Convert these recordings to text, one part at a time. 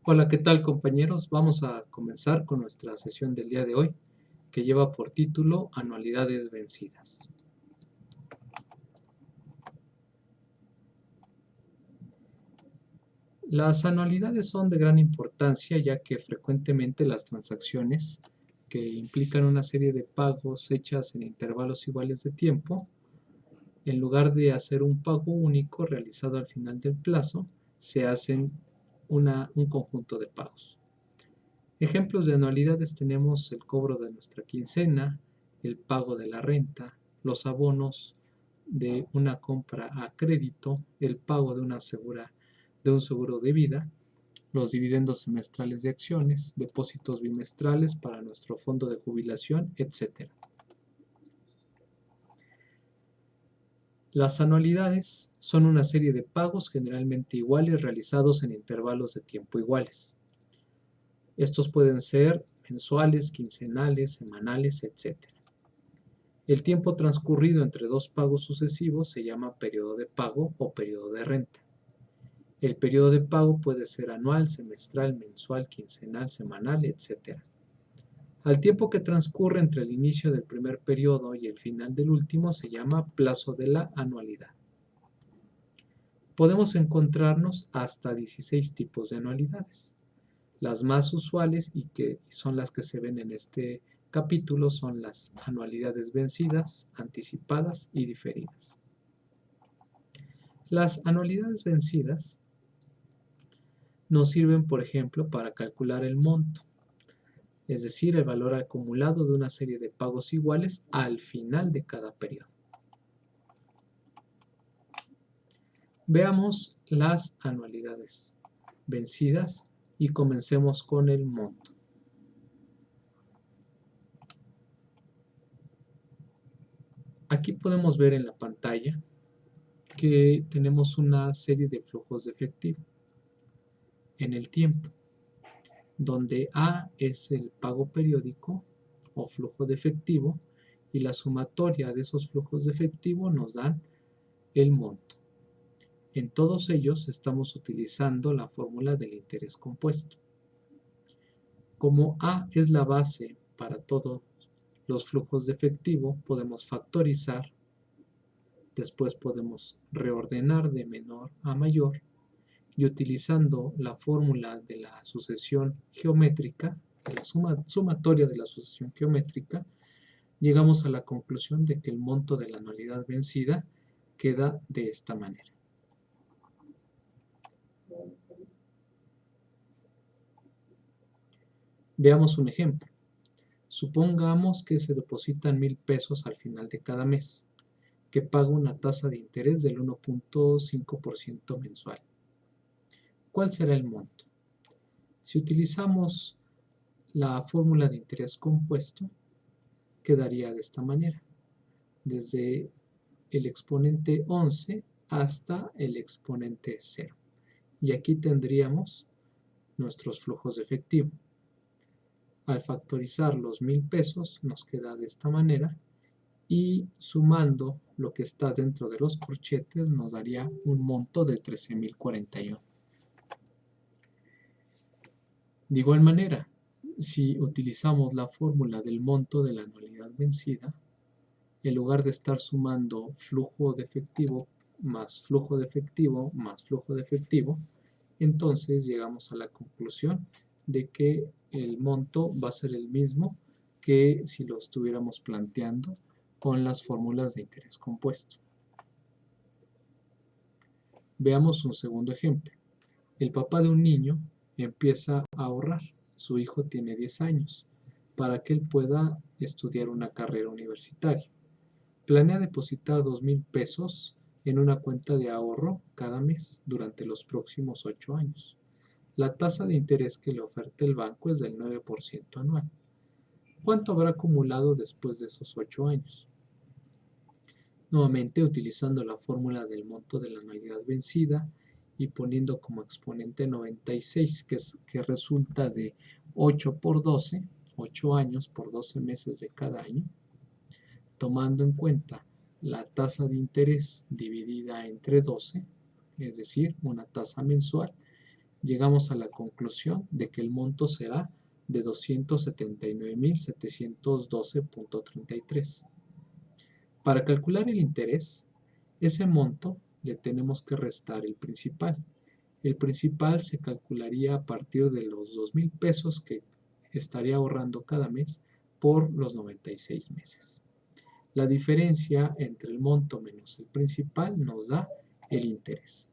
Hola, ¿qué tal compañeros? Vamos a comenzar con nuestra sesión del día de hoy, que lleva por título Anualidades vencidas. Las anualidades son de gran importancia ya que frecuentemente las transacciones que implican una serie de pagos hechas en intervalos iguales de tiempo, en lugar de hacer un pago único realizado al final del plazo, se hacen un conjunto de pagos. Ejemplos de anualidades tenemos el cobro de nuestra quincena, el pago de la renta, los abonos de una compra a crédito, el pago de un seguro de vida, los dividendos semestrales de acciones, depósitos bimestrales para nuestro fondo de jubilación, etc. Las anualidades son una serie de pagos generalmente iguales realizados en intervalos de tiempo iguales. Estos pueden ser mensuales, quincenales, semanales, etc. El tiempo transcurrido entre dos pagos sucesivos se llama periodo de pago o periodo de renta. El periodo de pago puede ser anual, semestral, mensual, quincenal, semanal, etc. Al tiempo que transcurre entre el inicio del primer periodo y el final del último se llama plazo de la anualidad. Podemos encontrarnos hasta 16 tipos de anualidades. Las más usuales y que son las que se ven en este capítulo son las anualidades vencidas, anticipadas y diferidas. Las anualidades vencidas nos sirven, por ejemplo, para calcular el monto, es decir, el valor acumulado de una serie de pagos iguales al final de cada periodo. Veamos las anualidades vencidas y comencemos con el monto. Aquí podemos ver en la pantalla que tenemos una serie de flujos de efectivo en el tiempo, donde A es el pago periódico o flujo de efectivo y la sumatoria de esos flujos de efectivo nos dan el monto. En todos ellos estamos utilizando la fórmula del interés compuesto. Como A es la base para todos los flujos de efectivo, podemos factorizar, después podemos reordenar de menor a mayor y utilizando la fórmula de la sucesión geométrica, de la sumatoria de la sucesión geométrica, llegamos a la conclusión de que el monto de la anualidad vencida queda de esta manera. Veamos un ejemplo. Supongamos que se depositan 1,000 pesos al final de cada mes, que paga una tasa de interés del 1.5% mensual. ¿Cuál será el monto? Si utilizamos la fórmula de interés compuesto, quedaría de esta manera, desde el exponente 11 hasta el exponente 0. Y aquí tendríamos nuestros flujos de efectivo. Al factorizar los 1,000 pesos nos queda de esta manera y sumando lo que está dentro de los corchetes nos daría un monto de 13,041. De igual manera, si utilizamos la fórmula del monto de la anualidad vencida, en lugar de estar sumando flujo de efectivo más flujo de efectivo más flujo de efectivo, entonces llegamos a la conclusión de que el monto va a ser el mismo que si lo estuviéramos planteando con las fórmulas de interés compuesto. Veamos un segundo ejemplo. El papá de un niño empieza a ahorrar. Su hijo tiene 10 años para que él pueda estudiar una carrera universitaria. Planea depositar 2,000 pesos en una cuenta de ahorro cada mes durante los próximos 8 años. La tasa de interés que le oferta el banco es del 9% anual. ¿Cuánto habrá acumulado después de esos 8 años? Nuevamente utilizando la fórmula del monto de la anualidad vencida y poniendo como exponente 96, que resulta de 8 por 12, 8 años por 12 meses de cada año, tomando en cuenta la tasa de interés dividida entre 12, es decir, una tasa mensual, llegamos a la conclusión de que el monto será de 279.712.33. Para calcular el interés, ese monto le tenemos que restar el principal. El principal se calcularía a partir de los 2,000 pesos que estaría ahorrando cada mes por los 96 meses. La diferencia entre el monto menos el principal nos da el interés.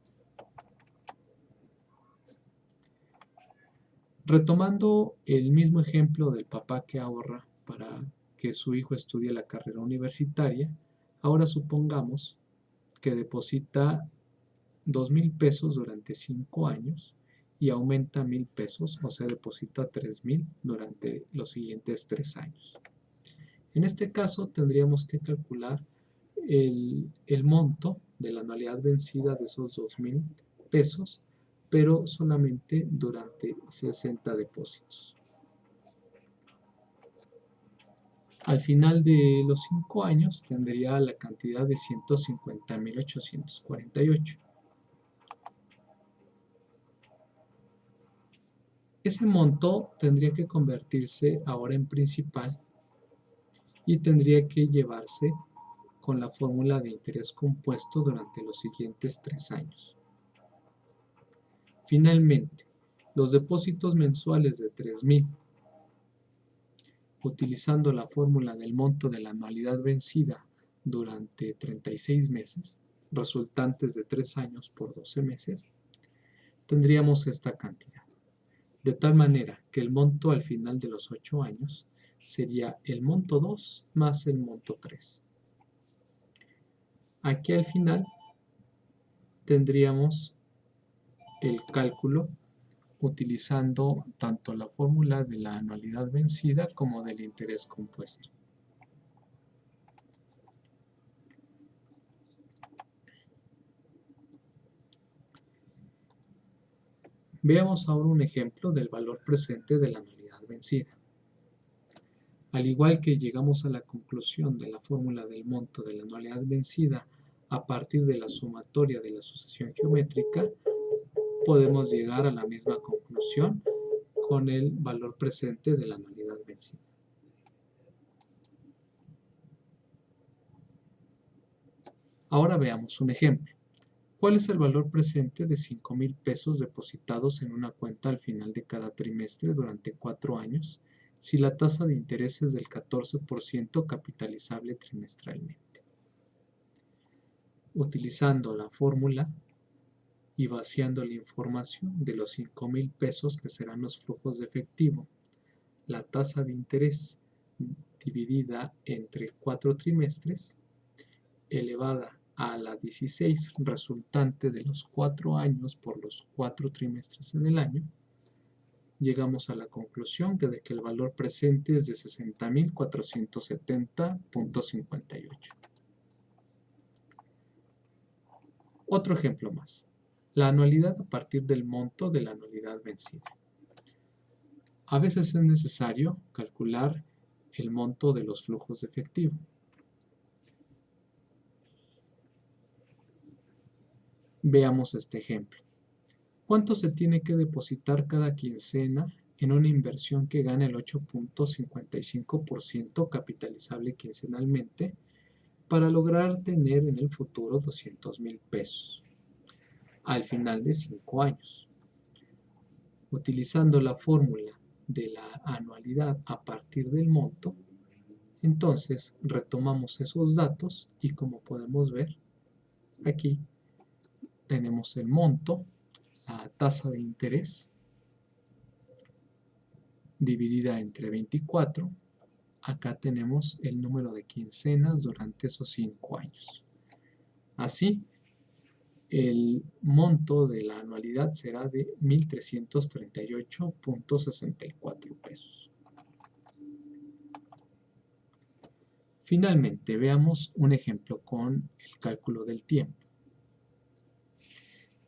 Retomando el mismo ejemplo del papá que ahorra para que su hijo estudie la carrera universitaria, ahora supongamos que deposita 2,000 pesos durante 5 años y aumenta 1,000 pesos, o sea, deposita 3,000 durante los siguientes 3 años. En este caso tendríamos que calcular el monto de la anualidad vencida de esos 2,000 pesos, pero solamente durante 60 depósitos. Al final de los 5 años tendría la cantidad de 150.848. Ese monto tendría que convertirse ahora en principal y tendría que llevarse con la fórmula de interés compuesto durante los siguientes 3 años. Finalmente, los depósitos mensuales de 3,000, utilizando la fórmula del monto de la anualidad vencida durante 36 meses, resultantes de 3 años por 12 meses, tendríamos esta cantidad. De tal manera que el monto al final de los 8 años sería el monto 2 más el monto 3. Aquí al final tendríamos el cálculo utilizando tanto la fórmula de la anualidad vencida como del interés compuesto. Veamos ahora un ejemplo del valor presente de la anualidad vencida. Al igual que llegamos a la conclusión de la fórmula del monto de la anualidad vencida a partir de la sumatoria de la sucesión geométrica, podemos llegar a la misma conclusión con el valor presente de la anualidad vencida. Ahora veamos un ejemplo. ¿Cuál es el valor presente de 5,000 pesos depositados en una cuenta al final de cada trimestre durante 4 años si la tasa de interés es del 14% capitalizable trimestralmente? Utilizando la fórmula y vaciando la información de los 5,000 pesos que serán los flujos de efectivo, la tasa de interés dividida entre 4 trimestres elevada a la 16 resultante de los 4 años por los 4 trimestres en el año, llegamos a la conclusión de que el valor presente es de 60.470.58. Otro ejemplo más. La anualidad a partir del monto de la anualidad vencida. A veces es necesario calcular el monto de los flujos de efectivo. Veamos este ejemplo. ¿Cuánto se tiene que depositar cada quincena en una inversión que gana el 8.55% capitalizable quincenalmente para lograr tener en el futuro 200,000 pesos al final de 5 años? Utilizando la fórmula de la anualidad a partir del monto, entonces retomamos esos datos y como podemos ver aquí tenemos el monto, la tasa de interés dividida entre 24. Acá tenemos el número de quincenas durante esos 5 años. Así, el monto de la anualidad será de 1.338.64 pesos. Finalmente, veamos un ejemplo con el cálculo del tiempo.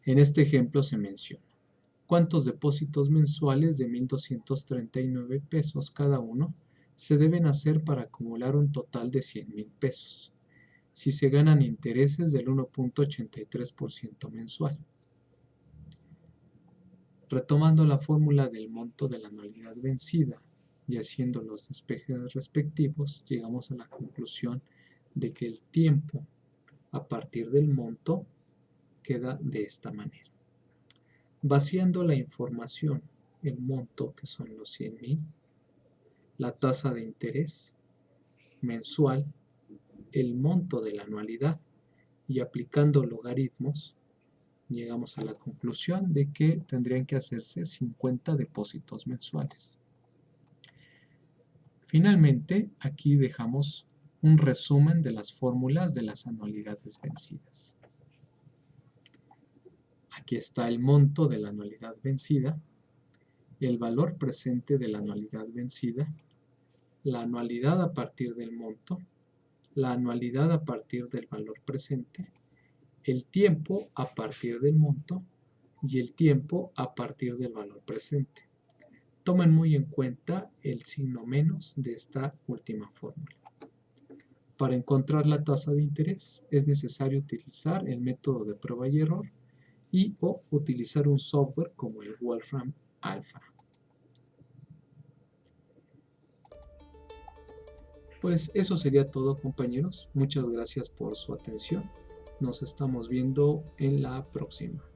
En este ejemplo se menciona cuántos depósitos mensuales de 1,239 pesos cada uno se deben hacer para acumular un total de 100,000 pesos, si se ganan intereses del 1,83% mensual. Retomando la fórmula del monto de la anualidad vencida y haciendo los despejes respectivos, llegamos a la conclusión de que el tiempo a partir del monto queda de esta manera. Vaciando la información, el monto, que son los 100,000, la tasa de interés mensual, el monto de la anualidad, y aplicando logaritmos, llegamos a la conclusión de que tendrían que hacerse 50 depósitos mensuales. Finalmente, aquí dejamos un resumen de las fórmulas de las anualidades vencidas. Aquí está el monto de la anualidad vencida, el valor presente de la anualidad vencida, la anualidad a partir del monto, la anualidad a partir del valor presente, el tiempo a partir del monto y el tiempo a partir del valor presente. Tomen muy en cuenta el signo menos de esta última fórmula. Para encontrar la tasa de interés es necesario utilizar el método de prueba y error y o utilizar un software como el Wolfram Alpha. Pues eso sería todo, compañeros. Muchas gracias por su atención. Nos estamos viendo en la próxima.